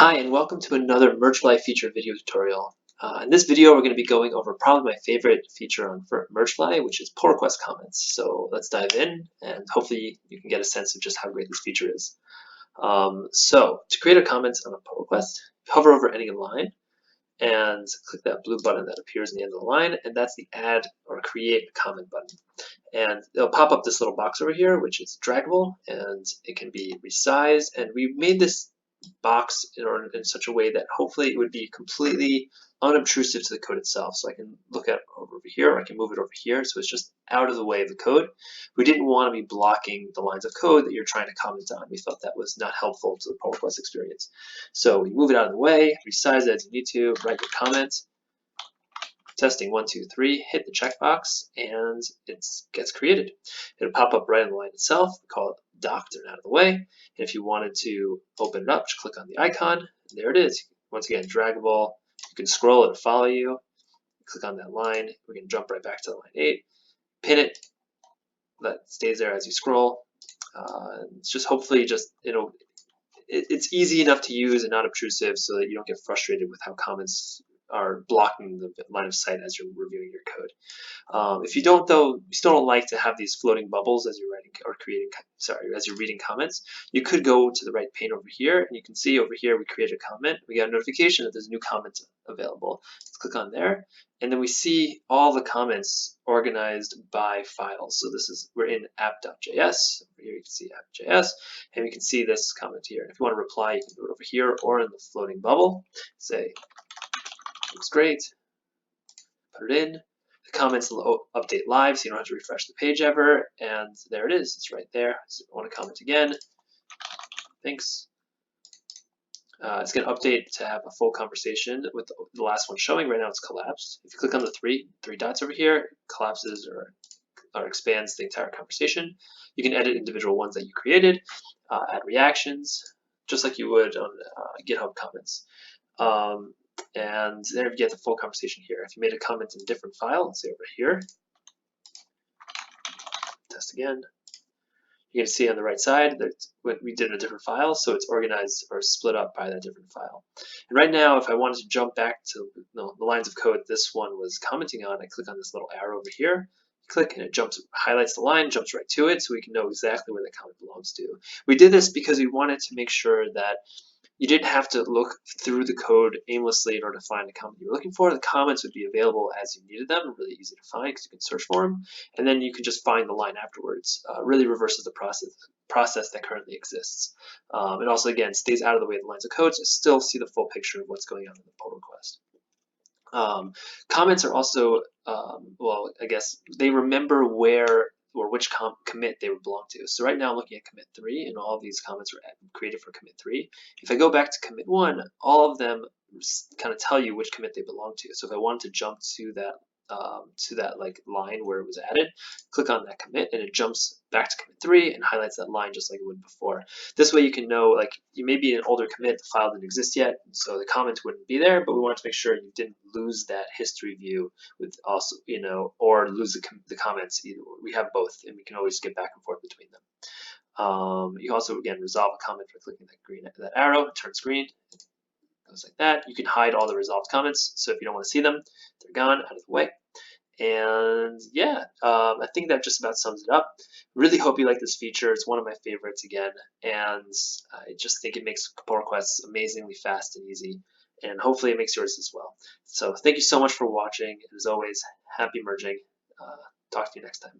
Hi, and welcome to another Mergefly feature video tutorial. In this video, we're going to be going over probably my favorite feature on Mergefly, which is pull request comments. So let's dive in, and hopefully you can get a sense of just how great this feature is. So to create a comment on a pull request, hover over any line and click that blue button that appears in the end of the line, and that's the add or create a comment button. And it'll pop up this little box over here, which is draggable, and it can be resized. And we made this box in such a way that hopefully it would be completely unobtrusive to the code itself. So I can look at over here, or I can move it over here, so it's just out of the way of the code. We didn't want to be blocking the lines of code that you're trying to comment on. We felt that was not helpful to the pull request experience. So we move it out of the way, resize it as you need to, write your comment. Testing 1, 2, 3, hit the checkbox, and it gets created. It'll pop up right on the line itself. We call it docked and out of the way. And if you wanted to open it up, just click on the icon, and there it is. Once again, draggable. You can scroll it or follow you. Click on that line. We're going to jump right back to line 8. Pin it. That stays there as you scroll. It's just hopefully it's easy enough to use and not obtrusive, so that you don't get frustrated with how comments are blocking the line of sight as you're reviewing your code. If you don't, though, you still don't like to have these floating bubbles as you're writing or as you're reading comments, you could go to the right pane over here, and you can see over here we created a comment. We got a notification that there's a new comment available. Let's click on there, and then we see all the comments organized by files. So we're in app.js. Over here you can see app.js, and we can see this comment here. If you want to reply, you can do it over here or in the floating bubble. Say, looks great. Put it in. The comments will update live, so you don't have to refresh the page ever. And there it is. It's right there. So if you want to comment again, thanks. It's going to update to have a full conversation with the last one showing. Right now it's collapsed. If you click on the three dots over here, it collapses or expands the entire conversation. You can edit individual ones that you created, add reactions, just like you would on GitHub comments. And there you get the full conversation here. If you made a comment in a different file, let's say over here, test again, you can see on the right side that we did in a different file, so it's organized or split up by that different file. And right now, if I wanted to jump back to the lines of code this one was commenting on, I click on this little arrow over here, click, and it highlights the line, jumps right to it, so we can know exactly where the comment belongs to. We did this because we wanted to make sure that you didn't have to look through the code aimlessly in order to find the comment you were looking for. The comments would be available as you needed them, really easy to find because you can search for them, and then you can just find the line afterwards. Really reverses the process that currently exists. It also, again, stays out of the way of the lines of code, so still see the full picture of what's going on in the pull request. Comments are also, well, I guess they remember where or which commit they would belong to. So right now I'm looking at commit 3, and all of these comments were created for commit 3. If I go back to commit 1, all of them kind of tell you which commit they belong to. So if I wanted to jump to that like line where it was added, click on that commit, and it jumps back to commit 3 and highlights that line just like it would before. This way you can know, like, you may be an older commit, the file didn't exist yet, so the comment wouldn't be there, but we wanted to make sure you didn't lose that history view with also, or lose the comments. We have both, and we can always get back and forth between them. You also, again, resolve a comment by clicking that arrow. It turns green. It goes like that. You can hide all the resolved comments, so if you don't want to see them, they're gone, out of the way. And yeah, I think that just about sums it up. Really hope you like this feature. It's one of my favorites again, and I just think it makes pull requests amazingly fast and easy, and hopefully it makes yours as well. So thank you so much for watching, and as always, happy merging. Talk to you next time.